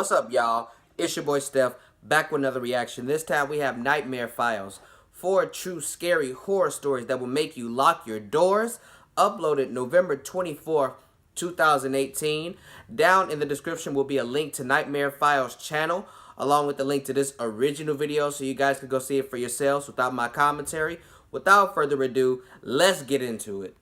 What's up, y'all? It's your boy Steph, back with another reaction. This time we have Nightmare Files. 4 true scary horror stories that will make you lock your doors. Uploaded November 24th, 2018. Down in the description will be a link to Nightmare Files channel, along with the link to this original video so you guys can go see it for yourselves without my commentary. Without further ado, let's get into it.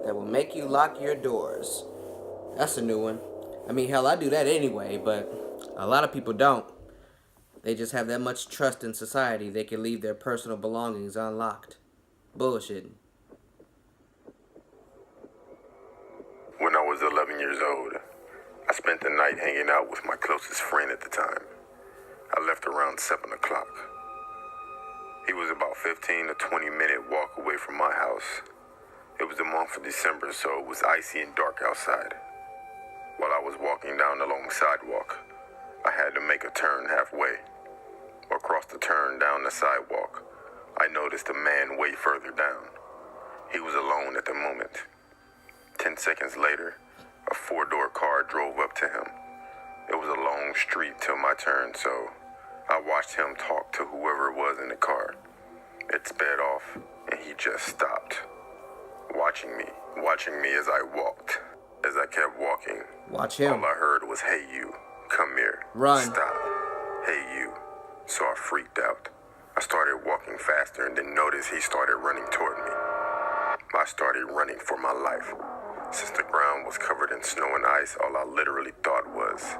That will make you lock your doors. That's a new one. I mean, hell, I do that anyway, but a lot of people don't. They just have that much trust in society they can leave their personal belongings unlocked. Bullshit. When I was 11 years old, I spent the night hanging out with my closest friend at the time. I left around 7 o'clock. He was about 15 to 20 minute walk away from my house. It was the month of December, so it was icy and dark outside. While I was walking down the long sidewalk, I had to make a turn halfway. Across the turn down the sidewalk, I noticed a man way further down. He was alone at the moment. 10 seconds later, a 4-door car drove up to him. It was a long street till my turn, so I watched him talk to whoever it was in the car. It sped off, and he just stopped. Watching me as I walked. As I kept walking, Watch him. all I heard was, "Hey you, come here, Run. stop, hey you." So I freaked out. I started walking faster and then noticed he started running toward me. I started running for my life. Since the ground was covered in snow and ice, all I literally thought was,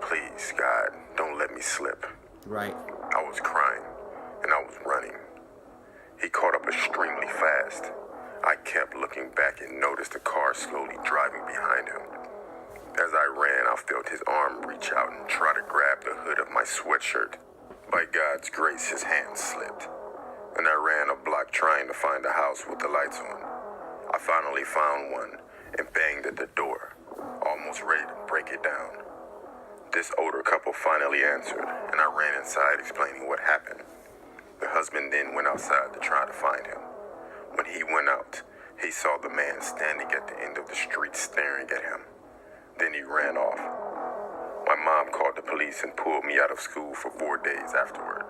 "Please, God, don't let me slip." Right. I was crying, and I was running. He caught up extremely fast. I kept looking back and noticed the car slowly driving behind him. As I ran, I felt his arm reach out and try to grab the hood of my sweatshirt. By God's grace, his hand slipped, and I ran a block trying to find a house with the lights on. I finally found one and banged at the door, almost ready to break it down. This older couple finally answered, and I ran inside explaining what happened. The husband then went outside to try to find him. When he went out, he saw the man standing at the end of the street staring at him. Then he ran off. My mom called the police and pulled me out of school for 4 days afterward.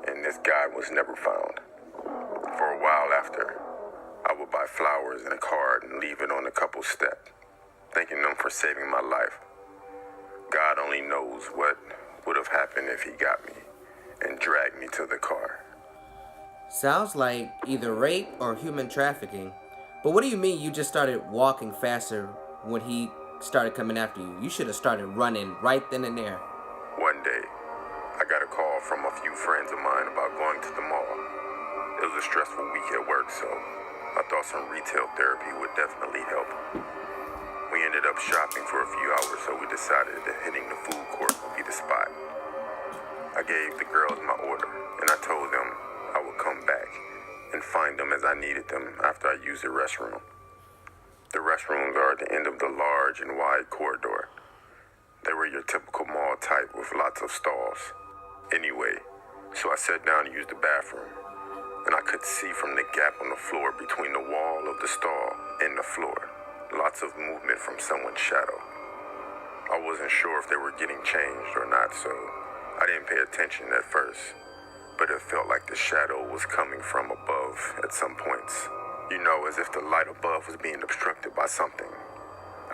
And this guy was never found. For a while after, I would buy flowers and a card and leave it on the couple's step, thanking them for saving my life. God only knows what would have happened if he got me and dragged me to the car. Sounds like either rape or human trafficking. But what do you mean you just started walking faster when he started coming after you? You should have started running right then and there. One day, I got a call from a few friends of mine about going to the mall. It was a stressful week at work, so I thought some retail therapy would definitely help. We ended up shopping for a few hours, so we decided that hitting the food court would be the spot. I gave the girls my order, and I told them I would come back and find them as I needed them after I used the restroom. The restrooms are at the end of the large and wide corridor. They were your typical mall type with lots of stalls. Anyway, so I sat down to use the bathroom, and I could see from the gap on the floor between the wall of the stall and the floor, lots of movement from someone's shadow. I wasn't sure if they were getting changed or not, so I didn't pay attention at first. But it felt like the shadow was coming from above at some points. You know, as if the light above was being obstructed by something.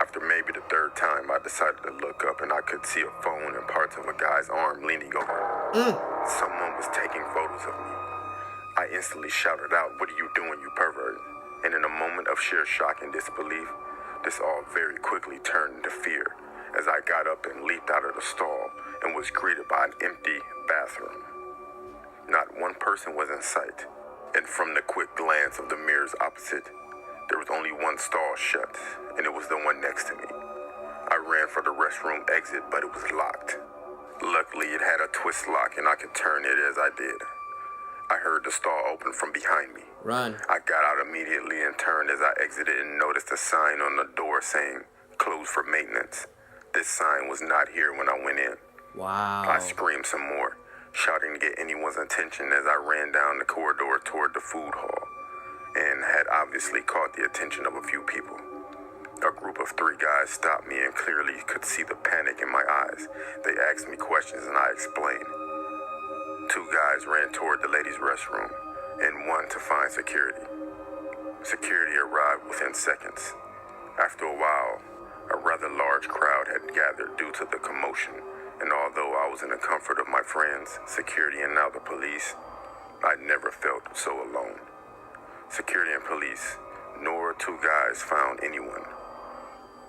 After maybe the 3rd time, I decided to look up and I could see a phone and parts of a guy's arm leaning over. Someone was taking photos of me. I instantly shouted out, "What are you doing, you pervert?" And in a moment of sheer shock and disbelief, this all very quickly turned into fear as I got up and leaped out of the stall and was greeted by an empty bathroom. Not one person was in sight, and from the quick glance of the mirrors opposite, there was only one stall shut, and it was the one next to me. I ran for the restroom exit, but it was locked. Luckily, it had a twist lock, and I could turn it as I did. I heard the stall open from behind me. Run. I got out immediately and turned as I exited and noticed a sign on the door saying, "Closed for maintenance." This sign was not here when I went in. Wow. I screamed some more, shouting to get anyone's attention as I ran down the corridor toward the food hall, and had obviously caught the attention of a few people. A group of 3 guys stopped me and clearly could see the panic in my eyes. They asked me questions and I explained. 2 guys ran toward the ladies' restroom and one to find security. Security arrived within seconds. After a while, a rather large crowd had gathered due to the commotion, and although I was in the comfort of my friends, security, and now the police, I'd never felt so alone. Security and police, nor 2 guys found anyone.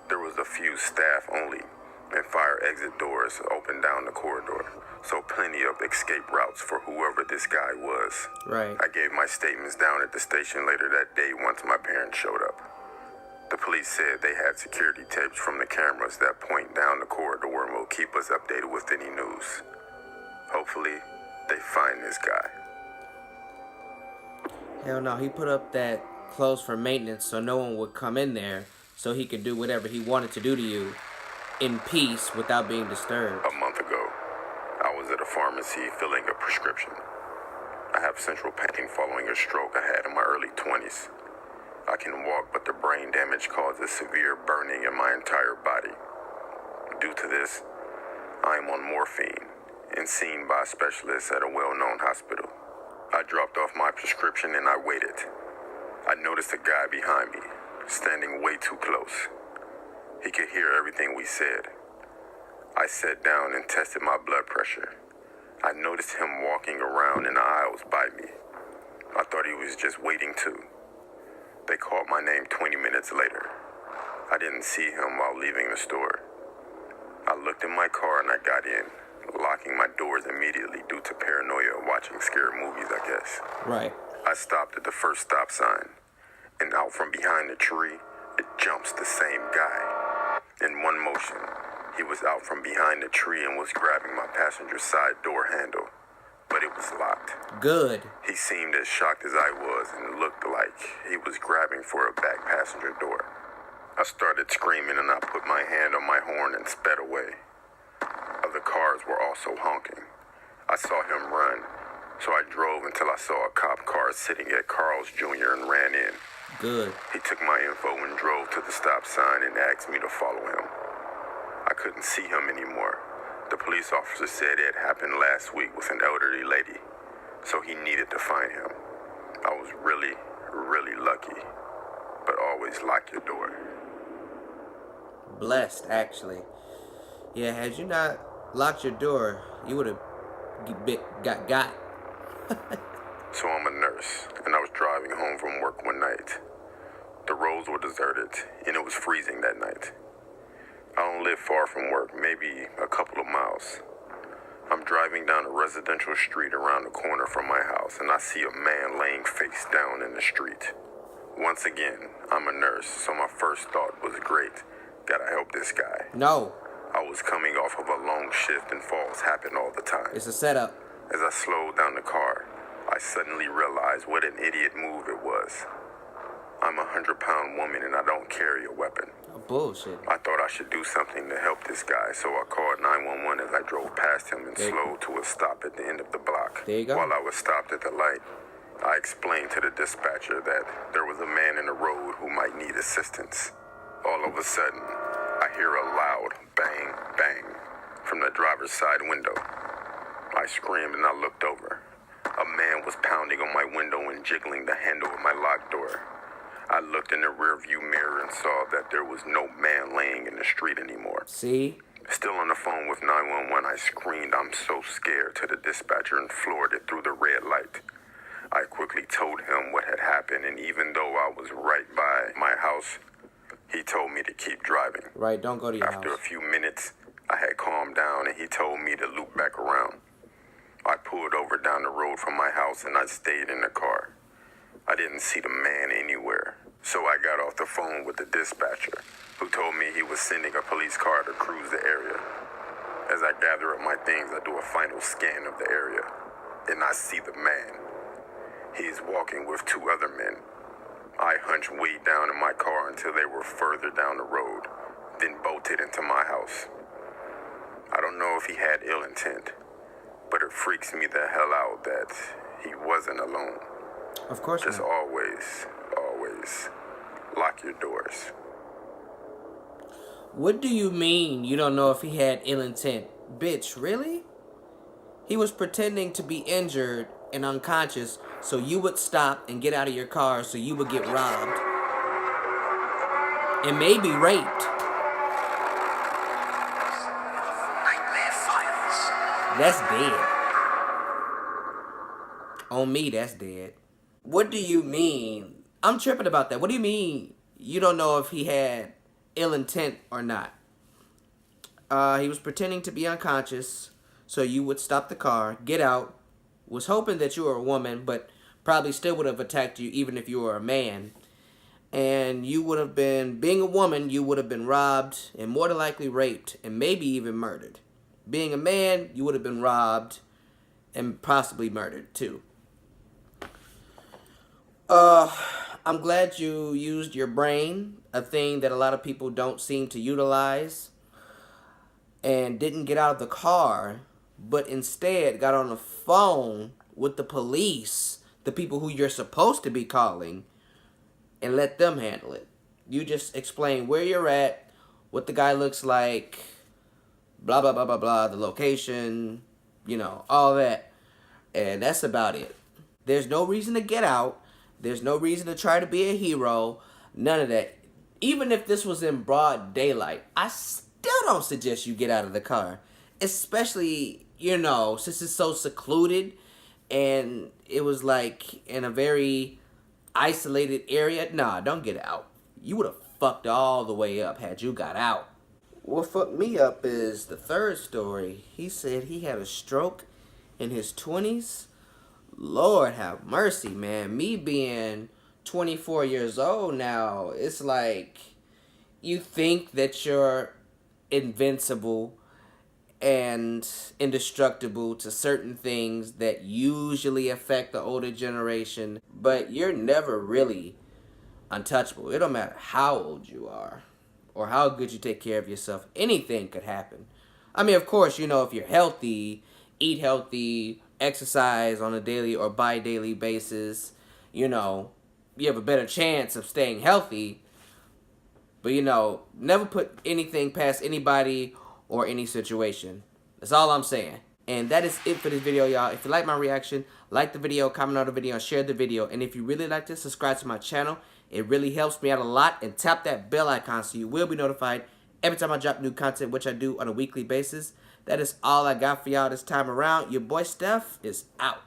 There was a few staff only, and fire exit doors opened down the corridor, so plenty of escape routes for whoever this guy was. Right. I gave my statements down at the station later that day once my parents showed up. The police said they had security tapes from the cameras that point down the corridor and will keep us updated with any news. Hopefully, they find this guy. Hell no, he put up that closed for maintenance so no one would come in there so he could do whatever he wanted to do to you in peace without being disturbed. A month ago, I was at a pharmacy filling a prescription. I have central pain following a stroke I had in my early 20s. I can walk, but the brain damage causes severe burning in my entire body. Due to this, I am on morphine and seen by a specialist at a well-known hospital. I dropped off my prescription and I waited. I noticed a guy behind me, standing way too close. He could hear everything we said. I sat down and tested my blood pressure. I noticed him walking around in the aisles by me. I thought he was just waiting too. They called my name 20 minutes later. I didn't see him while leaving the store. I looked in my car and I got in, locking my doors immediately due to paranoia watching scary movies, I guess. Right. I stopped at the first stop sign, and out from behind the tree, it jumps the same guy. In one motion, he was out from behind the tree and was grabbing my passenger side door handle, but it was locked. Good. He seemed as shocked as I was and looked like he was grabbing for a back passenger door. I started screaming and I put my hand on my horn and sped away. Other cars were also honking. I saw him run, so I drove until I saw a cop car sitting at Carl's Jr. and ran in. Good. He took my info and drove to the stop sign and asked me to follow him. I couldn't see him anymore. The police officer said it happened last week with an elderly lady, so he needed to find him. I was really, really lucky, but always lock your door. Blessed, actually. Yeah, had you not locked your door, you would have got. So I'm a nurse, and I was driving home from work one night. The roads were deserted, and it was freezing that night. I don't live far from work, maybe a couple of miles. I'm driving down a residential street around the corner from my house, and I see a man laying face down in the street. Once again, I'm a nurse, so my first thought was great. Gotta help this guy. No. I was coming off of a long shift and falls happen all the time. It's a setup. As I slowed down the car, I suddenly realized what an idiot move it was. I'm a 100-pound woman and I don't carry a weapon. Oh, bullshit. I thought I should do something to help this guy, so I called 911 as I drove past him and slowed to a stop at the end of the block. There you go. While I was stopped at the light, I explained to the dispatcher that there was a man in the road who might need assistance. All of a sudden, I hear a loud bang, bang from the driver's side window. I screamed and I looked over. A man was pounding on my window and jiggling the handle of my locked door. I looked in the rearview mirror and saw that there was no man laying in the street anymore. See? Still on the phone with 911, I screamed, "I'm so scared," to the dispatcher and floored it through the red light. I quickly told him what had happened, and even though I was right by my house, he told me to keep driving. Right, don't go to your After house. a few minutes, I had calmed down and he told me to loop back around. I pulled over down the road from my house and I stayed in the car. I didn't see the man anywhere, so I got off the phone with the dispatcher, who told me he was sending a police car to cruise the area. As I gather up my things, I do a final scan of the area, and I see the man. He is walking with 2 other men. I hunched way down in my car until they were further down the road, then bolted into my house. don't know if he had ill intent, but it freaks me the hell out that he wasn't alone. Of course Just not. always lock your doors. What do you mean you don't know if he had ill intent? Bitch, really? He was pretending to be injured and unconscious so you would stop and get out of your car so you would get robbed. And maybe raped. Nightmare Files. That's dead. On me, that's dead. What do you mean? I'm tripping about that. What do you mean you don't know if he had ill intent or not? He was pretending to be unconscious so you would stop the car, get out, was hoping that you were a woman, but probably still would have attacked you even if you were a man. And you would have been, being a woman, you would have been robbed and more than likely raped and maybe even murdered. Being a man, you would have been robbed and possibly murdered too. I'm glad you used your brain, a thing that a lot of people don't seem to utilize, and didn't get out of the car, but instead got on the phone with the police, the people who you're supposed to be calling, and let them handle it. You just explain where you're at, what the guy looks like, blah, blah, blah, blah, blah, the location, all that. And that's about it. There's no reason to get out. There's no reason to try to be a hero. None of that. Even if this was in broad daylight, I still don't suggest you get out of the car. Especially, since it's so secluded and it was like in a very isolated area. Nah, don't get out. You would have fucked all the way up had you got out. What fucked me up is the third story. He said he had a stroke in his 20s. Lord have mercy, man. Me being 24 years old now, it's like you think that you're invincible and indestructible to certain things that usually affect the older generation, but you're never really untouchable. It don't matter how old you are or how good you take care of yourself. Anything could happen. I mean, of course, if you're healthy, eat healthy, exercise on a daily or bi-daily basis, you have a better chance of staying healthy. But, never put anything past anybody or any situation. That's all I'm saying. And that is it for this video, y'all. If you like my reaction, like the video, comment on the video, and share the video. And if you really like this, subscribe to my channel. It really helps me out a lot. And tap that bell icon so you will be notified every time I drop new content, which I do on a weekly basis. That is all I got for y'all this time around. Your boy Steph is out.